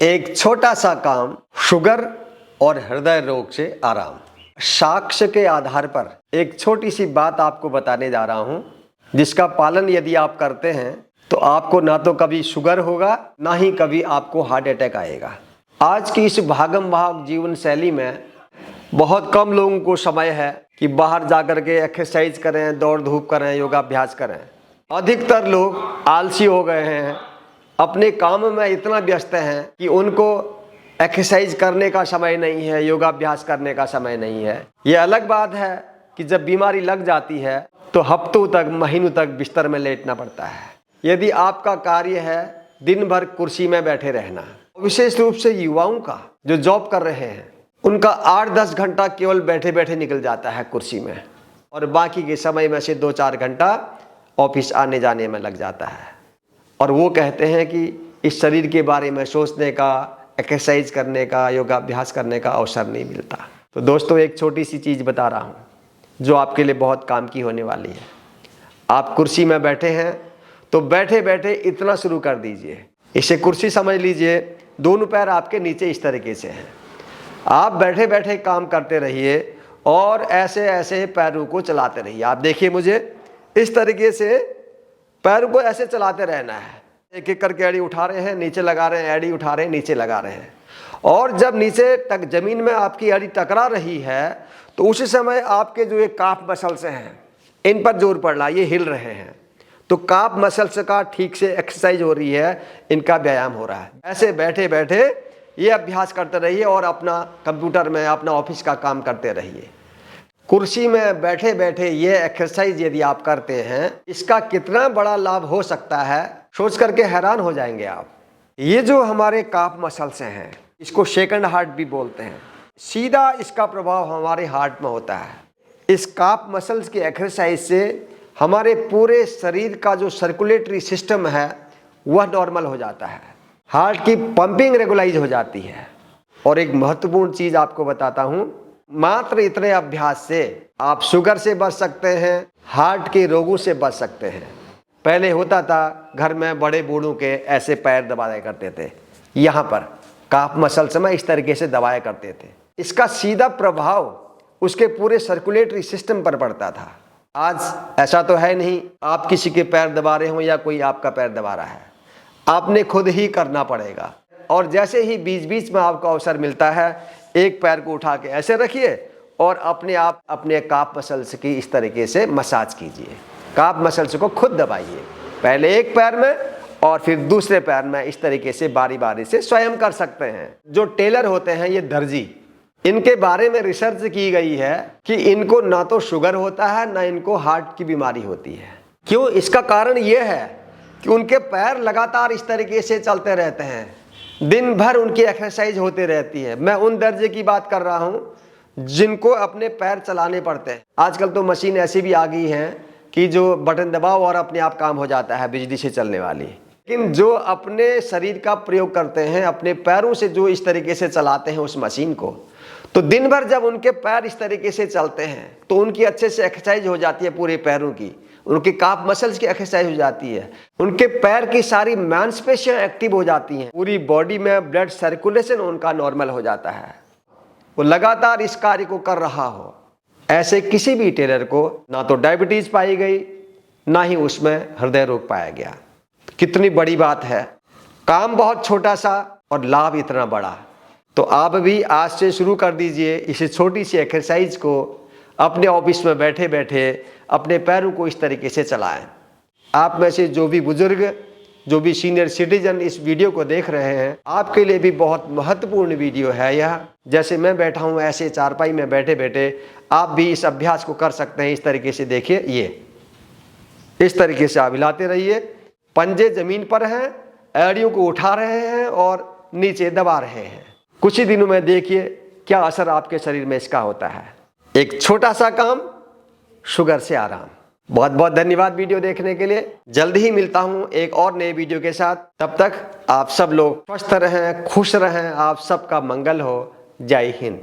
एक छोटा सा काम, शुगर और हृदय रोग से आराम। साक्ष्य के आधार पर एक छोटी सी बात आपको बताने जा रहा हूं, जिसका पालन यदि आप करते हैं तो आपको ना तो कभी शुगर होगा, ना ही कभी आपको हार्ट अटैक आएगा। आज की इस भागम भाग जीवन शैली में बहुत कम लोगों को समय है कि बाहर जाकर के एक्सरसाइज करें, दौड़ धूप करें, योगाभ्यास करें। अधिकतर लोग आलसी हो गए हैं, अपने काम में इतना व्यस्त हैं कि उनको एक्सरसाइज करने का समय नहीं है, योगाभ्यास करने का समय नहीं है। ये अलग बात है कि जब बीमारी लग जाती है तो हफ्तों तक, महीनों तक बिस्तर में लेटना पड़ता है। यदि आपका कार्य है दिन भर कुर्सी में बैठे रहना, विशेष रूप से युवाओं का जो जॉब कर रहे हैं, उनका 8-10 घंटा केवल बैठे बैठे निकल जाता है कुर्सी में, और बाकी के समय में से 2-4 घंटा ऑफिस आने जाने में लग जाता है। और वो कहते हैं कि इस शरीर के बारे में सोचने का, एक्सरसाइज करने का, योगाभ्यास करने का अवसर नहीं मिलता। तो दोस्तों, एक छोटी सी चीज़ बता रहा हूँ जो आपके लिए बहुत काम की होने वाली है। आप कुर्सी में बैठे हैं तो बैठे बैठे इतना शुरू कर दीजिए, इसे कुर्सी समझ लीजिए, दोनों पैर आपके नीचे इस तरीके से हैं। आप बैठे बैठे काम करते रहिए और ऐसे ऐसे पैरों को चलाते रहिए। आप देखिए मुझे, इस तरीके से पैरों को ऐसे चलाते रहना है। एक एक करके एड़ी उठा रहे हैं, नीचे लगा रहे हैं, एड़ी उठा रहे हैं, नीचे लगा रहे हैं। और जब नीचे तक जमीन में आपकी एड़ी टकरा रही है तो उसी समय आपके जो ये काफ मसल्स हैं, इन पर जोर पड़ रहा है, ये हिल रहे हैं। तो काफ मसल्स का ठीक से एक्सरसाइज हो रही है, इनका व्यायाम हो रहा है। ऐसे बैठे बैठे ये अभ्यास करते रहिए और अपना कंप्यूटर में अपना ऑफिस का काम करते रहिए। कुर्सी में बैठे बैठे ये एक्सरसाइज यदि आप करते हैं, इसका कितना बड़ा लाभ हो सकता है, सोच करके हैरान हो जाएंगे आप। ये जो हमारे काफ मसल्स हैं, इसको सेकंड हार्ट भी बोलते हैं। सीधा इसका प्रभाव हमारे हार्ट में होता है। इस काफ मसल्स की एक्सरसाइज से हमारे पूरे शरीर का जो सर्कुलेटरी सिस्टम है वह नॉर्मल हो जाता है, हार्ट की पंपिंग रेगुलाइज हो जाती है। और एक महत्वपूर्ण चीज आपको बताता हूं, मात्र इतने अभ्यास से आप शुगर से बच सकते हैं, हार्ट के रोगों से बच सकते हैं। पहले होता था घर में बड़े बूढ़ों के ऐसे पैर दबाया करते थे, यहाँ पर काफ मसल्स में इस तरीके से दबाया करते थे। इसका सीधा प्रभाव उसके पूरे सर्कुलेटरी सिस्टम पर पड़ता था। आज ऐसा तो है नहीं आप किसी के पैर दबा रहे हो या कोई आपका पैर दबा रहा है, आपने खुद ही करना पड़ेगा। और जैसे ही बीच बीच में आपको अवसर मिलता है, एक पैर को उठा के ऐसे रखिए और अपने आप अपने काफ मसल्स की इस तरीके से मसाज कीजिए। काफ मसल्स को खुद दबाइए, पहले एक पैर में और फिर दूसरे पैर में, इस तरीके से बारी बारी से स्वयं कर सकते हैं। जो टेलर होते हैं, ये दर्जी, इनके बारे में रिसर्च की गई है कि इनको ना तो शुगर होता है, ना इनको हार्ट की बीमारी होती है। क्यों? इसका कारण ये है कि उनके पैर लगातार इस तरीके से चलते रहते हैं, दिन भर उनकी एक्सरसाइज होती रहती है। मैं उन दर्जे की बात कर रहा हूं जिनको अपने पैर चलाने पड़ते हैं। आजकल तो मशीन ऐसी भी आ गई हैं कि जो बटन दबाओ और अपने आप काम हो जाता है, बिजली से चलने वाली। लेकिन जो अपने शरीर का प्रयोग करते हैं, अपने पैरों से जो इस तरीके से चलाते हैं उस मशीन को, तो दिन भर जब उनके पैर इस तरीके से चलते हैं तो उनकी अच्छे से एक्सरसाइज हो जाती है, पूरे पैरों की, उनके काफ मसल्स की एक्सरसाइज हो जाती है, उनके पैर की सारी मांसपेशियां एक्टिव हो जाती हैं, पूरी बॉडी में ब्लड सर्कुलेशन उनका नॉर्मल हो जाता है। वो लगातार इस कार्य को कर रहा हो। ऐसे किसी भी टेलर को ना तो डायबिटीज पाई गई, ना ही उसमें हृदय रोग पाया गया। कितनी बड़ी बात है, काम बहुत छोटा सा और लाभ इतना बड़ा। तो आप भी आज से शुरू कर दीजिए इस छोटी सी एक्सरसाइज को। अपने ऑफिस में बैठे बैठे अपने पैरों को इस तरीके से चलाएं। आप में से जो भी बुजुर्ग, जो भी सीनियर सिटीजन इस वीडियो को देख रहे हैं, आपके लिए भी बहुत महत्वपूर्ण वीडियो है यह। जैसे मैं बैठा हूं, ऐसे चारपाई में बैठे बैठे आप भी इस अभ्यास को कर सकते हैं। इस तरीके से देखिए, ये इस तरीके से आप हिलाते रहिए, पंजे जमीन पर हैं, एड़ियों को उठा रहे हैं और नीचे दबा रहे हैं। कुछ ही दिनों में देखिए क्या असर आपके शरीर में इसका होता है। एक छोटा सा काम, शुगर से आराम। बहुत बहुत धन्यवाद वीडियो देखने के लिए। जल्द ही मिलता हूं एक और नए वीडियो के साथ। तब तक आप सब लोग स्वस्थ रहें, खुश रहें, आप सबका मंगल हो। जय हिंद।